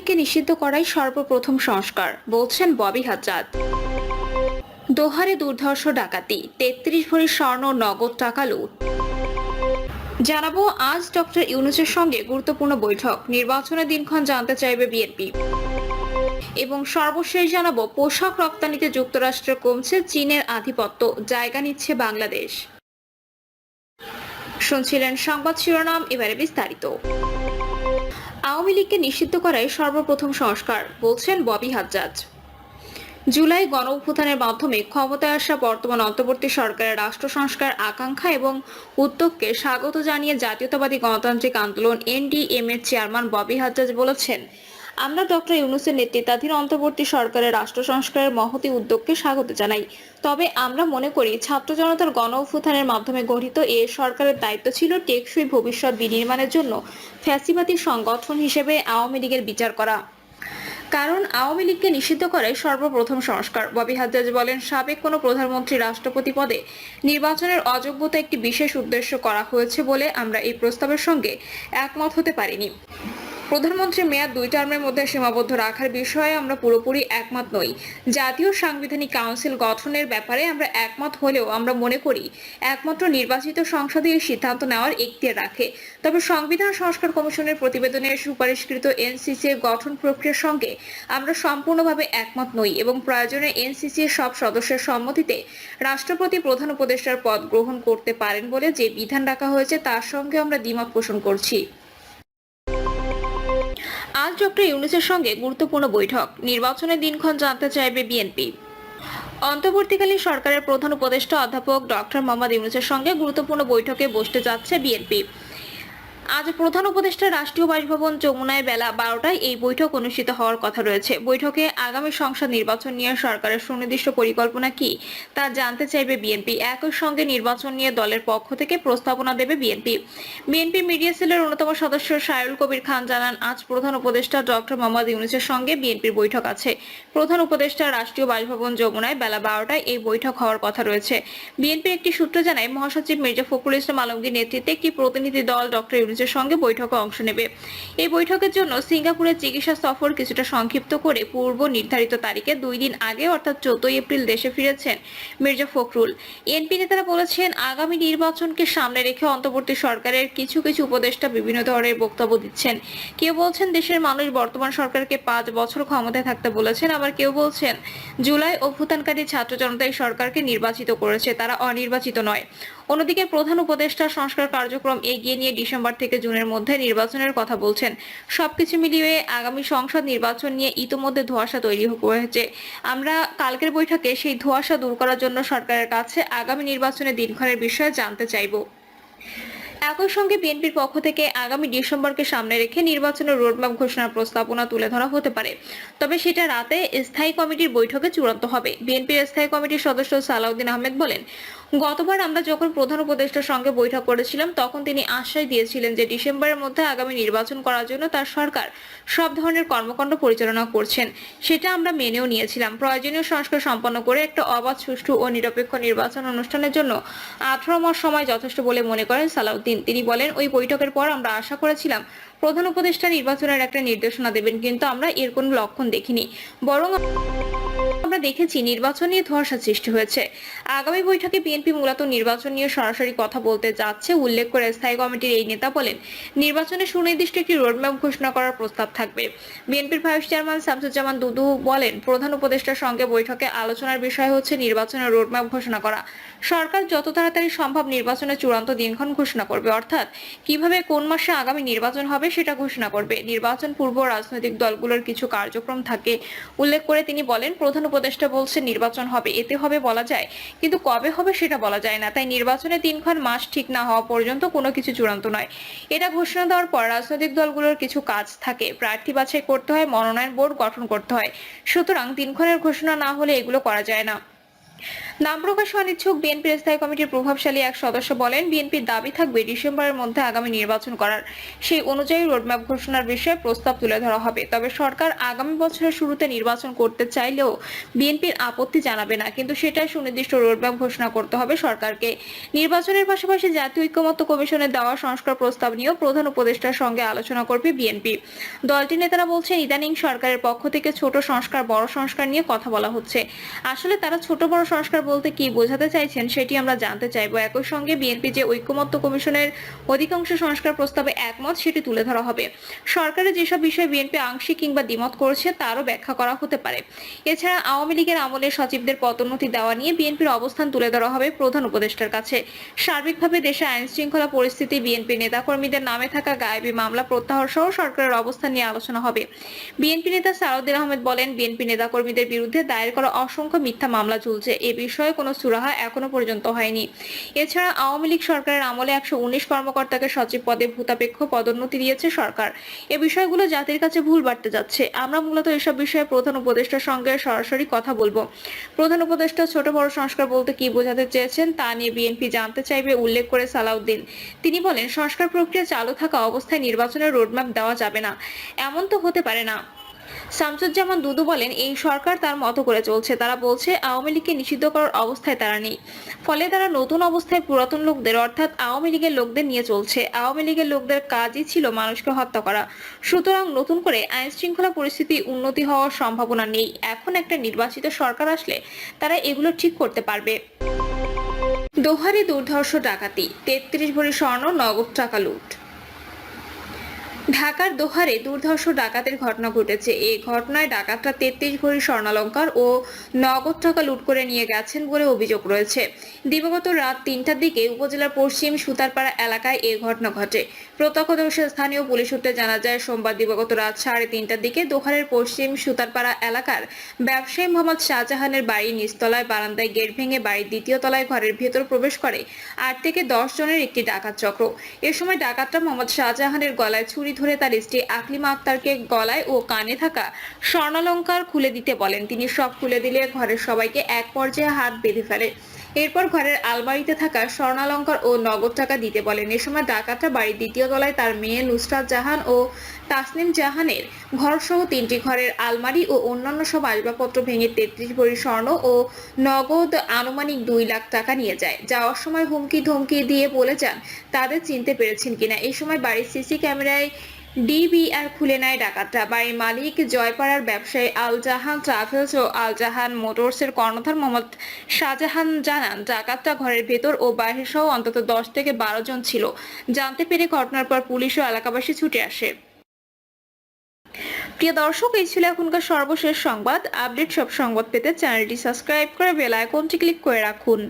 লীগকে নিষিদ্ধ করাই সর্বপ্রথম সংস্কার, বলছেন ববি হাজ্জাজ। দোহারে দুর্ধর্ষ ডাকাতি, 33 ভরি স্বর্ণ নগদ টাকা লুট। জানাবো আজ ডক্টর ইউনূসের সঙ্গে গুরুত্বপূর্ণ বৈঠক, নির্বাচনের দিনক্ষণ জানতে চাইবে বিএনপি। এবং সর্বশেষ জানাবো পোশাক রপ্তানিতে যুক্তরাষ্ট্র কমছে, চীনের আধিপত্য, জায়গা নিচ্ছে বাংলাদেশ। শুনছিলেন সংবাদ শিরোনাম, এবারে বিস্তারিত। আওয়ামী লীগকে নিষিদ্ধ করাই সর্বপ্রথম সংস্কার, বলছেন ববি হাজ্জাজ। জুলাই গণ অভ্যুত্থানের মাধ্যমে ক্ষমতায় আসা বর্তমান অন্তর্বর্তী সরকারের রাষ্ট্র সংস্কার আকাঙ্ক্ষা এবং উদ্যোগকে স্বাগত জানিয়ে জাতীয়তাবাদী গণতান্ত্রিক আন্দোলন এনডিএম এর চেয়ারম্যান ববি হাজ্জাজ বলেছেন, আমরা ডক্টর ইউনূসের নেতৃত্বাধীন অন্তর্বর্তী সরকারের রাষ্ট্র সংস্কারের মহতী উদ্যোগকে স্বাগত জানাই। তবে আমরা মনে করি ছাত্র জনতার গণ অভ্যুত্থানের মাধ্যমে গঠিত এ সরকারের দায়িত্ব ছিল টেকসই ভবিষ্যৎ বিনির্মাণের জন্য ফ্যাসিবাদী সংগঠন হিসেবে আওয়ামী লীগের বিচার করা। কারণ আওয়ামী লীগকে নিষিদ্ধ করাই সর্বপ্রথম সংস্কার। ববি হাজ্জাজ বলেন, সাবেক কোনো প্রধানমন্ত্রী রাষ্ট্রপতি পদে নির্বাচনের অযোগ্যতা একটি বিশেষ উদ্দেশ্য করা হয়েছে বলে আমরা এই প্রস্তাবের সঙ্গে একমত হতে পারিনি। প্রধানমন্ত্রীর মেয়াদ 2 টার্মের মধ্যে সীমাবদ্ধ রাখার বিষয়ে আমরা পুরোপুরি একমত নই। জাতীয় সাংবিধানিক কাউন্সিল গঠনের ব্যাপারে আমরা একমত হলেও আমরা মনে করি একমাত্র নির্বাচিত সংসদে এই সিদ্ধান্ত নেওয়ার এখতিয়ার রাখে। তবে সংবিধান সংস্কার কমিশনের প্রতিবেদনের সুপারিশকৃত এনসিসি এর গঠন প্রক্রিয়ার সঙ্গে আমরা সম্পূর্ণভাবে একমত নই এবং প্রয়োজনে এনসিসি এর সব সদস্যের সম্মতিতে রাষ্ট্রপতি প্রধান উপদেষ্টার পদ গ্রহণ করতে পারেন বলে যে বিধান রাখা হয়েছে তার সঙ্গে আমরা দ্বিমত পোষণ করছি। আজ ডক্টর ইউনূসের সঙ্গে গুরুত্বপূর্ণ বৈঠক, নির্বাচনের দিনক্ষণ জানতে চাইবে বিএনপি। অন্তর্বর্তীকালীন সরকারের প্রধান উপদেষ্টা অধ্যাপক ডক্টর মোহাম্মদ ইউনূসের সঙ্গে গুরুত্বপূর্ণ বৈঠকে বসতে যাচ্ছে বিএনপি। আজ প্রধান উপদেষ্টা রাষ্ট্রীয় বাসভবন যমুনায় বেলা 12টায় এই বৈঠক অনুষ্ঠিত হওয়ার কথা রয়েছে। বৈঠকে আগামী সংসদ নির্বাচন নিয়ে সরকারের সুনির্দিষ্ট পরিকল্পনা কি তা জানতে চাইবে বিএনপি। একই সঙ্গে নির্বাচন নিয়ে দলের পক্ষ থেকে প্রস্তাবনা দেবে বিএনপি। বিএনপি মিডিয়া সেলের অন্যতম সদস্য সায়রুল কবির খান জানান, আজ প্রধান উপদেষ্টা ডক্টর মোহাম্মদ ইউনূসের সঙ্গে বিএনপির বৈঠক আছে। প্রধান উপদেষ্টা রাষ্ট্রীয় বাসভবন যমুনায় বেলা 12টায় এই বৈঠক হওয়ার কথা রয়েছে। বিএনপির একটি সূত্র জানায়, মহাসচিব মির্জা ফখরুল ইসলাম আলমগীর নেতৃত্বে একটি প্রতিনিধি দল ডক্টর ইউনূসের সঙ্গে বৈঠকে অংশ নেবে। এই বৈঠকের জন্য সিঙ্গাপুরের চিকিৎসা সফর কিছুটা সংক্ষিপ্ত করে পূর্ব নির্ধারিত তারিখে 2 দিন আগে অর্থাৎ 14 এপ্রিল দেশে ফিরেছেন মির্জা ফখরুল। এনপি নেতারা বলেছেন, আগামী নির্বাচনকে সামনে রেখে অন্তর্বর্তী সরকারের কিছু উপদেষ্টা বিভিন্ন ধরনের বক্তব্য দিচ্ছেন। কেউ বলছেন দেশের মানুষ বর্তমান সরকারকে 5 বছর ক্ষমতায় থাকতে বলেছেন, আবার কেউ বলছেন জুলাই অভ্যুত্থানকারী ছাত্র জনতা এই সরকারকে নির্বাচিত করেছে, তারা অনির্বাচিত নয়। অন্যদিকে প্রধান উপদেষ্টা সংস্কার কার্যক্রম এগিয়ে নিয়ে ডিসেম্বর থেকে জুনের মধ্যে নির্বাচনের কথা বলছেন। সবকিছু মিলিয়ে আগামী সংসদ নির্বাচন নিয়ে ইতোমধ্যে ধোঁয়াশা তৈরি হয়েছে। আমরা কালকের বৈঠকে সেই ধোঁয়াশা দূর করার জন্য সরকারের কাছে আগামী নির্বাচনের দিনক্ষণের বিষয়ে জানতে চাইব। একই সঙ্গে বিএনপির পক্ষ থেকে আগামী ডিসেম্বরকে সামনে রেখে নির্বাচনের রোডম্যাপ ঘোষণার প্রস্তাবনা তুলে ধরা হতে পারে। তবে সেটা রাতে স্থায়ী কমিটির বৈঠকে চূড়ান্ত হবে। বিএনপির স্থায়ী কমিটির সদস্য সালাউদ্দিন আহমেদ বলেন, গতবার আমরা যখন প্রধান উপদেষ্টার সঙ্গে বৈঠক করেছিলাম তখন তিনি আশ্বাস দিয়েছিলেন যে ডিসেম্বরের মধ্যে আগামী নির্বাচন করার জন্য তার সরকার সব ধরনের কর্মকাণ্ড পরিচালনা করছেন। সেটা আমরা মেনেও নিয়েছিলাম। প্রয়োজনীয় সংস্কার সম্পন্ন করে একটা অবাধ, সুষ্ঠু ও নিরপেক্ষ নির্বাচন অনুষ্ঠানের জন্য 18 মাস সময় যথেষ্ট বলে মনে করেন সালাউদ্দিন। তিনি বলেন, ওই বৈঠকের পর আমরা আশা করেছিলাম প্রধান উপদেষ্টা নির্বাচনের একটা নির্দেশনা দেবেন, কিন্তু আমরা এর কোনো লক্ষণ দেখিনি। বরং আমরা দেখেছি নির্বাচন নিয়ে ধোঁয়াশা সৃষ্টি হয়েছে। আগামী বৈঠকে বিএনপি মূলত নির্বাচন নিয়ে সরাসরি কথা বলতে যাচ্ছে উল্লেখ করে স্থায়ী কমিটির এই নেতা বলেন, নির্বাচনে সুনির্দিষ্ট একটি রোডম্যাপ ঘোষণা করার প্রস্তাব থাকবে। বিএনপির ভাইস চেয়ারম্যান শামসুজ্জামান দুদু বলেন, প্রধান উপদেষ্টার সঙ্গে বৈঠকে আলোচনার বিষয় হচ্ছে নির্বাচনের রোডম্যাপ ঘোষণা করা। সরকার যত তাড়াতাড়ি সম্ভব নির্বাচনের চূড়ান্ত দিনক্ষণ ঘোষণা করবে, অর্থাৎ কিভাবে কোন মাসে আগামী নির্বাচন হবে সেটা ঘোষণা করবে। নির্বাচন পূর্ব রাজনৈতিক দলগুলোর কিছু কার্যক্রম থাকে উল্লেখ করে তিনি বলেন, প্রধান উপদেষ্টা বলছে নির্বাচন হবে, এতে হবে বলা যায়, কিন্তু কবে হবে সেটা বলা যায় না। তাই নির্বাচনের দিনক্ষণ মাস ঠিক না হওয়া পর্যন্ত কোনো কিছু চূড়ান্ত নয়। এটা ঘোষণা দেওয়ার পর রাজনৈতিক দলগুলোর কিছু কাজ থাকে, প্রার্থী বাছাই করতে হয়, মনোনয়ন বোর্ড গঠন করতে হয়। সুতরাং দিনক্ষণের ঘোষণা না হলে এগুলো করা যায় না। নাম প্রকাশে অনিচ্ছুক বিএনপির স্থায়ী কমিটির প্রভাবশালী এক সদস্য বলেন, বিএনপির দাবি থাকবে ডিসেম্বরের মধ্যে আগামী নির্বাচন করার। সেই অনুযায়ী রোডম্যাপ ঘোষণার বিষয়ে প্রস্তাব তুলে ধরা হবে। তবে সরকার আগামী বছরের শুরুতে নির্বাচন করতে চাইলেও বিএনপির আপত্তি জানাবে না, কিন্তু সেটাই সুনির্দিষ্ট রোডম্যাপ ঘোষণা করতে হবে সরকারকে। নির্বাচনের পাশাপাশি জাতীয় ঐক্যমত্য কমিশনের দেওয়া সংস্কার প্রস্তাব নিয়েও প্রধান উপদেষ্টার সঙ্গে আলোচনা করবে বিএনপি। দলটির নেতারা বলছেন, ইদানিং সরকারের পক্ষ থেকে ছোট সংস্কার বড় সংস্কার নিয়ে কথা বলা হচ্ছে। আসলে তারা ছোট বড় সংস্কার বলতে কি বোঝাতে চাইছেন সেটি আমরা জানতে চাইবো। একই সঙ্গে বিএনপি যে ঐক্যমত্য কমিশনের অধিকাংশ সংস্কার প্রস্তাবে একমত সেটি তুলে ধরা হবে। সরকারের যেসব বিষয়ে বিএনপি আংশিক কিংবা দ্বিমত করছে তারও ব্যাখ্যা করা হতে পারে। এছাড়া আওয়ামী লীগের আমলে সচিবদের পদোন্নতি দেওয়া নিয়ে বিএনপির অবস্থান তুলে ধরা হবে প্রধান উপদেষ্টার কাছে। সার্বিকভাবে দেশে আইন শৃঙ্খলা পরিস্থিতি, বিএনপি নেতাকর্মীদের নামে থাকা গায়েবী মামলা প্রত্যাহার সহ সরকারের অবস্থান নিয়ে আলোচনা হবে। বিএনপি নেতা সালাউদ্দিন আহমেদ বলেন, বিএনপি নেতাকর্মীদের বিরুদ্ধে দায়ের করা অসংখ্য মিথ্যা মামলা চলছে। এ বিষয়ে কোনো সুরাহা এখনো পর্যন্ত হয়নি। এছাড়া আওয়ামী লীগ সরকারের আমলে 119 কর্মকর্তাকে সচিব পদে ভূতাপেক্ষ পদোন্নতি দিয়েছে সরকার। এ বিষয়গুলো জাতির কাছে ভুল বাড়তে যাচ্ছে। আমরা মূলত এসব বিষয়ে প্রধান উপদেষ্টার সঙ্গে সরাসরি কথা বলবো। প্রধান উপদেষ্টা ছোট বড় সংস্কার বলতে কি বোঝাতে চেয়েছেন তা নিয়ে বিএনপি জানতে চাইবে উল্লেখ করে সালাউদ্দিন তিনি বলেন, সংস্কার প্রক্রিয়া চালু থাকা অবস্থায় নির্বাচনের রোডম্যাপ দেওয়া যাবে না, এমন তো হতে পারে না। শামসুজ্জামান দুদু বলেন, এই সরকার তার মতো করে চলছে। তারা বলছে আওয়ামী লীগকে নিষিদ্ধ করার অবস্থায় তারা নেই, ফলে তারা নতুন অবস্থায় পুরাতন লোকদের অর্থাৎ আওয়ামী লীগের লোকদের নিয়ে চলছে। আওয়ামী লীগের লোকদের কাজই ছিল মানুষকে হত্যা করা। সুতরাং নতুন করে আইন শৃঙ্খলা পরিস্থিতি উন্নতি হওয়ার সম্ভাবনা নেই। এখন একটা নির্বাচিত সরকার আসলে তারা এগুলো ঠিক করতে পারবে। দোহারে দুর্ধর্ষ ডাকাতি, 33 ভরি স্বর্ণ, নগদ টাকা লুট। ঢাকার দোহারে দুর্ধর্ষ ডাকাতের ঘটনা ঘটেছে। এই ঘটনায় ডাকাতরা 33 ভরি স্বর্ণালংকার ও নগদ টাকা লুট করে নিয়ে গেছেন বলে অভিযোগ রয়েছে। দিবাগত রাত 3টার দিকে উপজেলার পশ্চিম সুতারপাড়া এলাকায় এই ঘটনা ঘটে। প্রত্যক্ষদর্শী স্থানীয় পুলিশ সূত্রে জানা যায়, সোমবার দিবাগত রাত 3:30টার দিকে দোহারের পশ্চিম সুতারপাড়া এলাকার ব্যবসায়ী মোহাম্মদ শাহজাহানের বাড়ির নিচতলায় বারান্দায় গেট ভেঙে বাড়ির দ্বিতীয় তলায় ঘরের ভেতর প্রবেশ করে 8 থেকে 10 জনের একটি ডাকাত চক্র। এ সময় ডাকাতরা মোহাম্মদ শাহজাহানের গলায় ছুরি ধরে তার স্ত্রী আকলিমা আক্তারকে গলায় ও কানে থাকা স্বর্ণালংকার খুলে দিতে বলেন। তিনি সব খুলে দিলে ঘরের সবাইকে এক পর্যায়ে হাত বেঁধে ফেলে। এরপর ঘরের আলমারিতে থাকা স্বর্ণালংকার ও নগদ টাকা দিতে বলেন। এ সময় ডাকাতরা বাড়ির দ্বিতীয় তলায় তার মেয়ে নুসরাত জাহান ও তাসনিম জাহানের ঘরসহ 3টি ঘরের আলমারি ও অন্যান্য সব আসবাবপত্র ভেঙে 33 ভরি স্বর্ণ ও নগদ আনুমানিক 2 লাখ টাকা নিয়ে যায়। যাওয়ার সময় হুমকি ধমকি দিয়ে বলে যান তাদের চিনতে পেরেছেন কিনা। এই সময় বাড়ির সিসি ক্যামেরায় ডিভিআর খুলে নেয় ডাকাতরা। বাড়ির মালিক জয়পাড়ার ব্যবসায়ী আল জাহান ট্রাভেলস ও আল জাহান মোটরসের কর্ণধার মোহাম্মদ শাহজাহান জানান, ডাকাতরা ঘরের ভেতর ও বাইরে সহ অন্তত 10 থেকে 12 জন ছিল। জানতে পেরে ঘটনার পর পুলিশ ও এলাকাবাসী ছুটে আসে। প্রিয় দর্শক, এই ছিল এখনকার সর্বশেষ সংবাদ। আপডেট সব সংবাদ পেতে চ্যানেলটি সাবস্ক্রাইব করে বেল আইকনটি ক্লিক করে রাখুন।